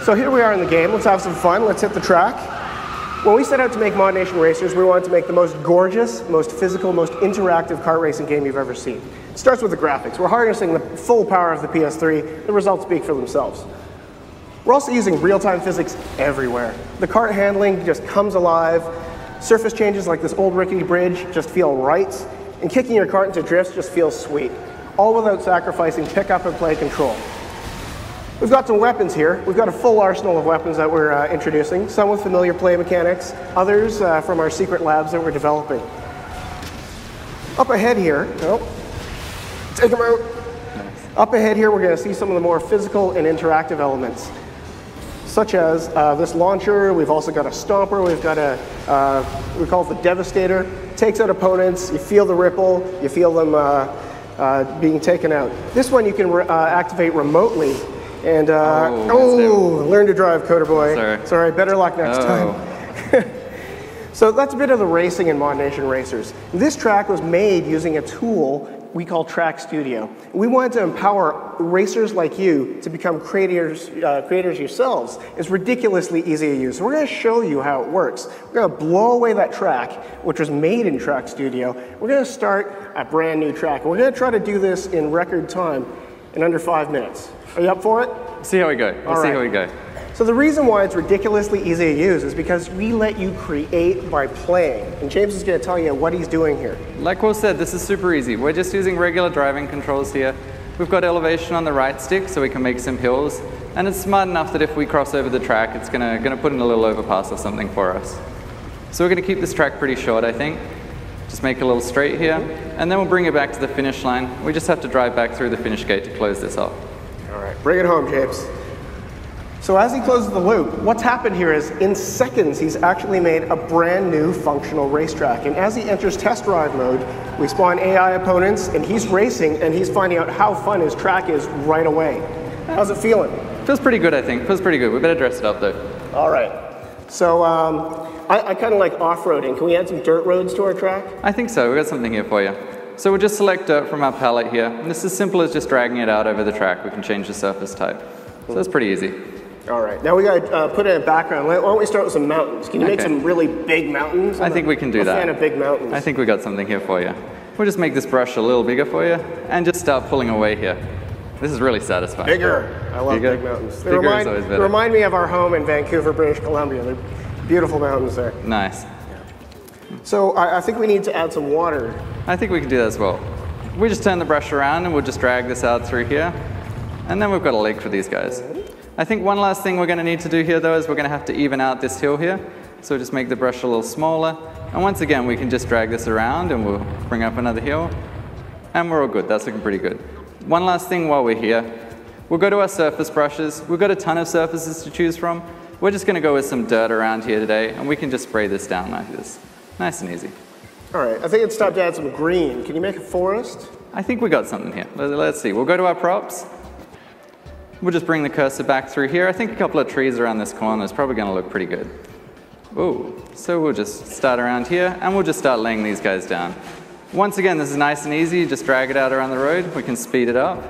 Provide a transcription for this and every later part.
So here we are in the game. Let's have some fun. Let's hit the track. When we set out to make ModNation Racers, we wanted to make the most gorgeous, most physical, most interactive kart racing game you've ever seen. It starts with the graphics. We're harnessing the full power of the PS3. The results speak for themselves. We're also using real-time physics everywhere. The kart handling just comes alive. Surface changes like this old rickety bridge just feel right. And kicking your kart into drifts just feels sweet. All without sacrificing pick-up and play control. We've got some weapons here. We've got a full arsenal of weapons that we're introducing, some with familiar play mechanics, others from our secret labs that we're developing. Up ahead here, take them out. Nice. Up ahead here, we're going to see some of the more physical and interactive elements, such as this launcher. We've also got a stomper. We've got we call it the Devastator. Takes out opponents. You feel the ripple. You feel them being taken out. This one you can activate remotely. And, learn to drive, Coder Boy. Sorry, better luck next time. So that's a bit of the racing in ModNation Racers. This track was made using a tool we call Track Studio. We wanted to empower racers like you to become creators yourselves. It's ridiculously easy to use. So we're going to show you how it works. We're going to blow away that track, which was made in Track Studio. We're going to start a brand new track. And we're going to try to do this in record time in under 5 minutes. Are you up for it? See how we go. We'll see how we go. So the reason why it's ridiculously easy to use is because we let you create by playing. And James is going to tell you what he's doing here. Like Will said, this is super easy. We're just using regular driving controls here. We've got elevation on the right stick so we can make some hills. And it's smart enough that if we cross over the track, it's going to put in a little overpass or something for us. So we're going to keep this track pretty short, I think. Just make a little straight here. And then we'll bring it back to the finish line. We just have to drive back through the finish gate to close this off. All right, bring it home, James. So as he closes the loop, what's happened here is in seconds, he's actually made a brand new functional racetrack. And as he enters test drive mode, we spawn AI opponents and he's racing and he's finding out how fun his track is right away. How's it feeling? Feels pretty good, I think. Feels pretty good. We better dress it up though. All right. So I kind of like off-roading. Can we add some dirt roads to our track? I think so. We've got something here for you. So we'll just select dirt from our palette here. And this is as simple as just dragging it out over the track. We can change the surface type. So that's pretty easy. All right. Now we got to put in a background. Why don't we start with some mountains? Can you make some really big mountains? I think we can do that. I'm a fan of big mountains. I think we got something here for you. We'll just make this brush a little bigger for you and just start pulling away here. This is really satisfying. Bigger. I love big mountains. They remind me of our home in Vancouver, British Columbia. They're beautiful mountains there. Nice. So I think we need to add some water. I think we can do that as well. We just turn the brush around and we'll just drag this out through here. And then we've got a lake for these guys. I think one last thing we're going to need to do here though is we're going to have to even out this hill here. So we'll just make the brush a little smaller. And once again, we can just drag this around and we'll bring up another hill. And we're all good. That's looking pretty good. One last thing while we're here. We'll go to our surface brushes. We've got a ton of surfaces to choose from. We're just going to go with some dirt around here today. And we can just spray this down like this. Nice and easy. All right, I think it's time to add some green. Can you make a forest? I think we got something here. Let's see. We'll go to our props. We'll just bring the cursor back through here. I think a couple of trees around this corner is probably going to look pretty good. Ooh, so we'll just start around here and we'll just start laying these guys down. Once again, this is nice and easy. Just drag it out around the road. We can speed it up.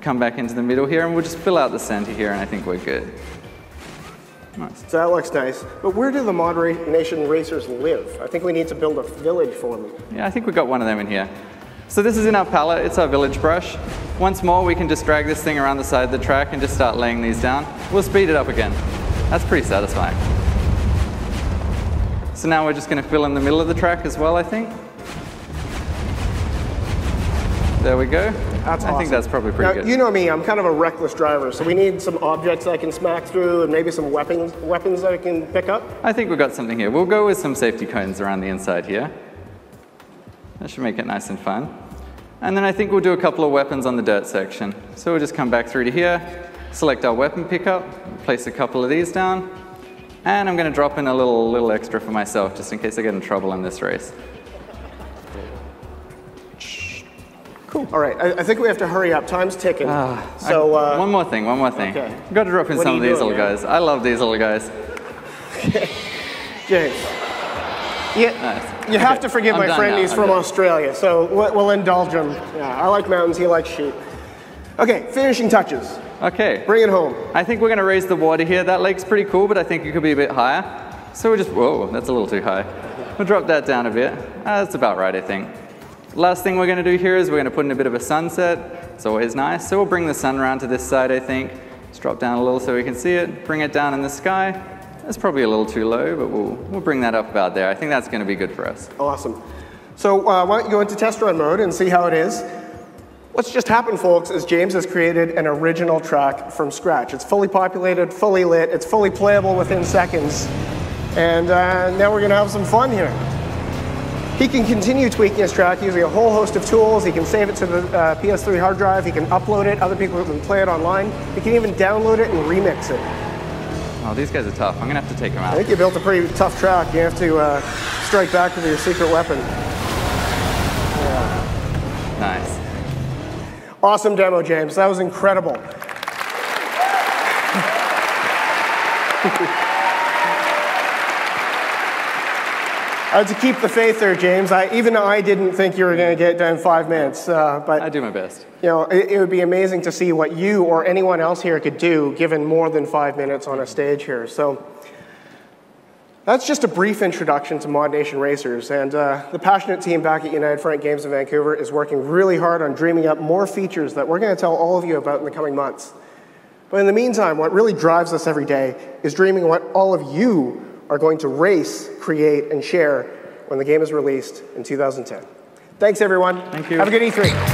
Come back into the middle here and we'll just fill out the center here and I think we're good. Nice. So that looks nice. But where do the ModNation Racers live? I think we need to build a village for them. Yeah, I think we've got one of them in here. So this is in our palette. It's our village brush. Once more, we can just drag this thing around the side of the track and just start laying these down. We'll speed it up again. That's pretty satisfying. So now we're just going to fill in the middle of the track as well, I think. There we go. That's awesome. I think that's probably pretty good. You know me, I'm kind of a reckless driver, so we need some objects I can smack through and maybe some weapons that I can pick up. I think we've got something here. We'll go with some safety cones around the inside here. That should make it nice and fun. And then I think we'll do a couple of weapons on the dirt section. So we'll just come back through to here, select our weapon pickup, place a couple of these down, and I'm going to drop in a little extra for myself just in case I get in trouble in this race. Cool. All right, I think we have to hurry up. Time's ticking. One more thing. Okay. We've got to drop in some of these little guys. I love these little guys. James. You have to forgive my friend, he's from Australia, so we'll indulge him. Yeah, I like mountains, he likes sheep. Okay, finishing touches. Okay. Bring it home. I think we're going to raise the water here. That lake's pretty cool, but I think it could be a bit higher. So we'll just, whoa, that's a little too high. We'll drop that down a bit. That's about right, I think. Last thing we're going to do here is we're going to put in a bit of a sunset. It's always nice. So we'll bring the sun around to this side, I think. Just drop down a little so we can see it. Bring it down in the sky. That's probably a little too low, but we'll bring that up about there. I think that's going to be good for us. Awesome. So why don't you go into test run mode and see how it is. What's just happened, folks, is James has created an original track from scratch. It's fully populated, fully lit, it's fully playable within seconds. And now we're going to have some fun here. He can continue tweaking his track using a whole host of tools. He can save it to the PS3 hard drive. He can upload it. Other people can play it online. He can even download it and remix it. Oh, these guys are tough. I'm going to have to take them out. I think you built a pretty tough track. You have to strike back with your secret weapon. Yeah. Nice. Awesome demo, James. That was incredible. To keep the faith there, James, even I didn't think you were going to get done in 5 minutes. But I do my best. You know, it would be amazing to see what you or anyone else here could do given more than 5 minutes on a stage here. So that's just a brief introduction to ModNation Racers. And the passionate team back at United Front Games in Vancouver is working really hard on dreaming up more features that we're going to tell all of you about in the coming months. But in the meantime, what really drives us every day is dreaming what all of you are going to race, create, and share when the game is released in 2010. Thanks, everyone. Thank you. Have a good E3.